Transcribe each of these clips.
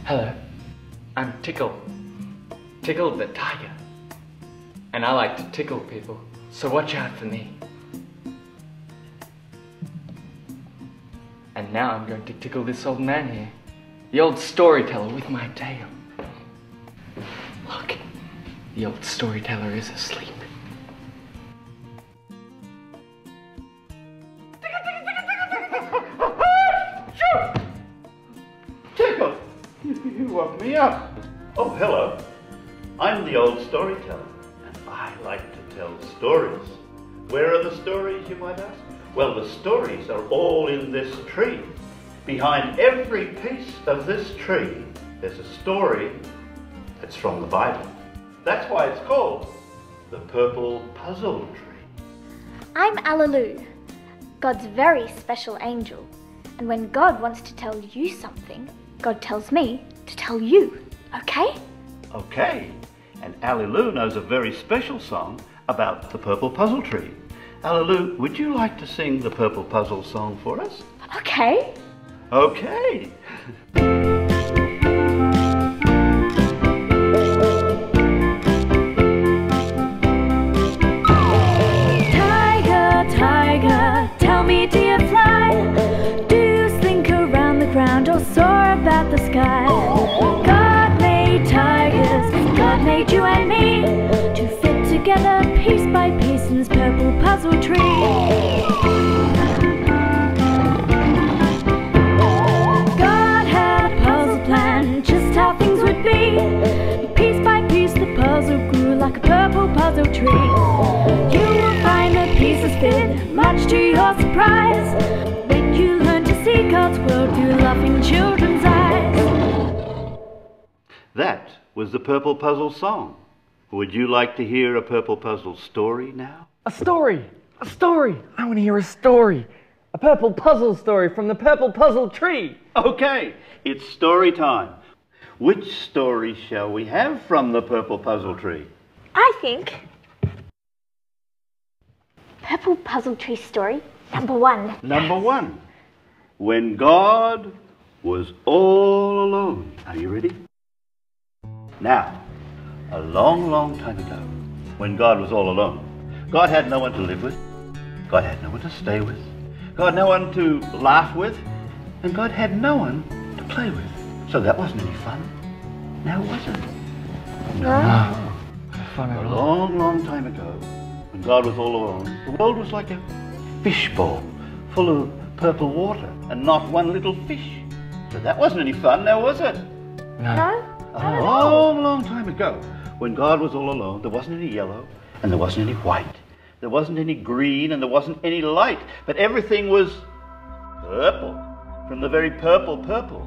Hello, I'm Tickle. Tickle the tiger. And I like to tickle people, so watch out for me. And now I'm going to tickle this old man here, the old storyteller with my tail. Look, the old storyteller is asleep. Tickle! You woke me up. Oh, hello. I'm the old storyteller, and I like to tell stories. Where are the stories, you might ask? Well, the stories are all in this tree. Behind every piece of this tree, there's a story that's from the Bible. That's why it's called the Purple Puzzle Tree. I'm Alleluia, God's very special angel. And when God wants to tell you something, God tells me to tell you, okay? Okay, and Alleluia knows a very special song about the Purple Puzzle Tree. Alleluia, would you like to sing the Purple Puzzle song for us? Okay. Okay. Tiger, tiger, tell me, do you fly? Do you slink around the ground or soar about the sky? God made tigers, God made you and me to fit together piece by piece in this purple puzzle tree. God had a puzzle plan, just how things would be. Piece by piece the puzzle grew like a purple puzzle tree. You will find the pieces fit, much to your surprise, when you learn to see God's world through laughing children's eyes. That was the Purple Puzzle song. Would you like to hear a Purple Puzzle story now? A story! A story! I want to hear a story. A purple puzzle story from the Purple Puzzle Tree. Okay, it's story time. Which story shall we have from the Purple Puzzle Tree? I think Purple Puzzle Tree story number 1. Number 1. When God was all alone. Are you ready? Now, a long, long time ago, when God was all alone, God had no one to live with, God had no one to stay with, God had no one to laugh with, and God had no one to play with. So that wasn't any fun. Now was it? No. Fun at A all. long, long time ago, when God was all alone, the world was like a fishbowl full of purple water and not one little fish. So that wasn't any fun, now was it? No. A long, long time ago, when God was all alone, there wasn't any yellow and there wasn't any white. There wasn't any green and there wasn't any light. But everything was purple, from the very purple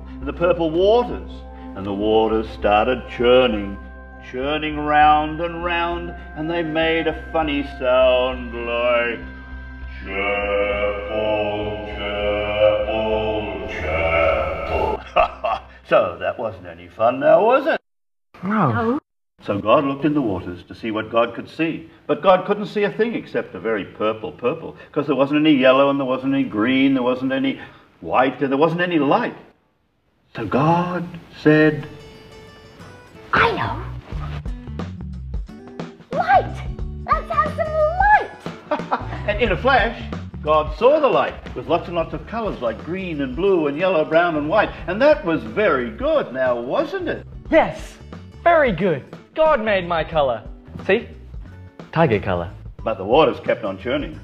and the purple waters. And the waters started churning round and round, and they made a funny sound like chapel, chapel, chapel. So that wasn't any fun now, was it? No. So God looked in the waters to see what God could see. But God couldn't see a thing except a very purple, because there wasn't any yellow and there wasn't any green, there wasn't any white, and there wasn't any light. So God said, I know. Light! Let's have some light! and in a flash, God saw the light with lots and lots of colors like green and blue and yellow, brown and white. And that was very good now, wasn't it? Yes, very good. God made my color. See? Tiger color. But the waters kept on churning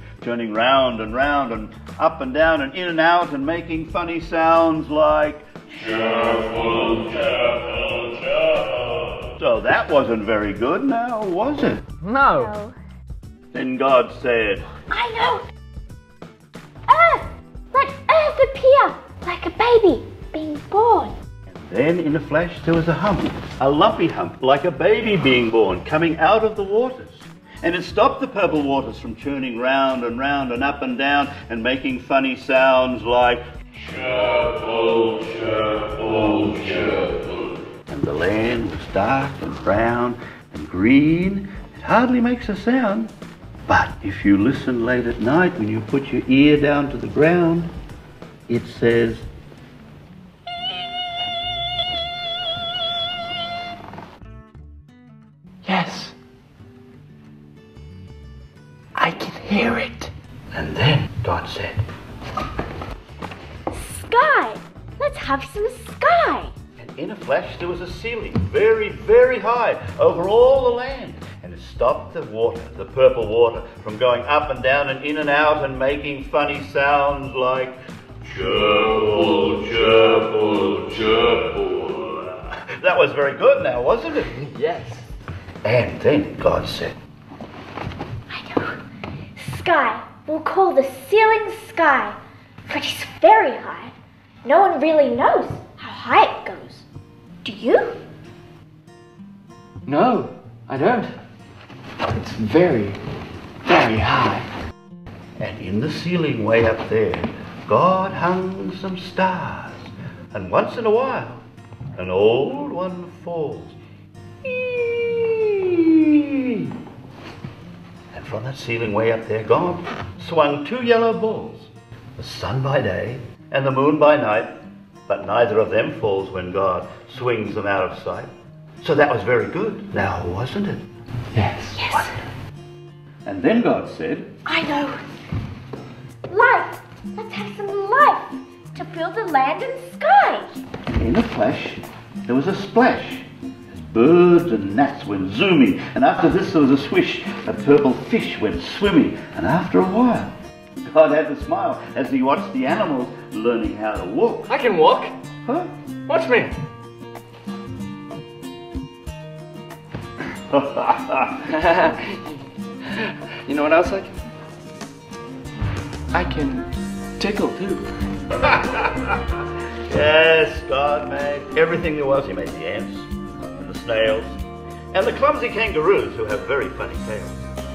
round and up and down and in and out and making funny sounds like chapel, chapel, chapel. So that wasn't very good now, was it? No. Then God said, I know. Earth! Let Earth appear like a baby being born. Then in a flash there was a hump, a lumpy hump, like a baby being born, coming out of the waters. And it stopped the purple waters from churning round and up and down and making funny sounds like chapel, chapel, chapel. And the land was dark and brown and green. It hardly makes a sound. But if you listen late at night when you put your ear down to the ground, it says, hear it. And then God said, Sky! Let's have some sky! and in a flash there was a ceiling very, very high over all the land. And it stopped the water, the purple water, from going up and down and in and out and making funny sounds like chirple, chirple, chirple. That was very good now, wasn't it? Yes. And then God said, I know. Sky. We'll call the ceiling sky, for it is very high. No one really knows how high it goes. Do you? No, I don't. It's very, very high. and in the ceiling way up there, God hung some stars, and once in a while, an old one falls. And from that ceiling way up there, God swung two yellow balls, the sun by day and the moon by night, but neither of them falls when God swings them out of sight. So that was very good, now wasn't it? Yes. Yes. And then God said, I know. Life. Let's have some life to fill the land and sky. in a flash, there was a splash. Birds and gnats went zooming, and after this there was a swish. A purple fish went swimming, and after a while, God had to smile as he watched the animals learning how to walk. I can walk. Huh? Watch me. You know what else I can? I can tickle too. Yes, God made everything there was. He made the ants, and the snails, and the clumsy kangaroos who have very funny tails,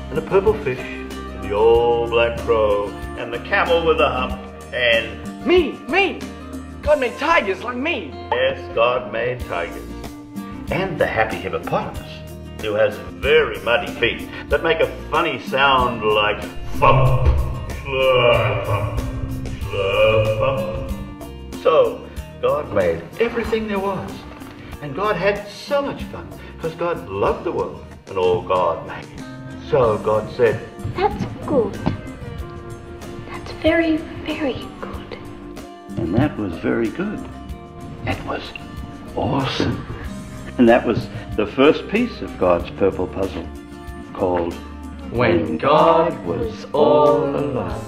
and the purple fish, and the old black crow, and the camel with a hump, and Me. God made tigers like me. yes, God made tigers, and the happy hippopotamus, who has very muddy feet that make a funny sound like thump, slurp, thump, slurp, thump. So, God made everything there was. And God had so much fun because God loved the world and all God made. So God said, That's good. That's very, very good. and that was very good. It was awesome. And that was the first piece of God's purple puzzle called When God was all alone.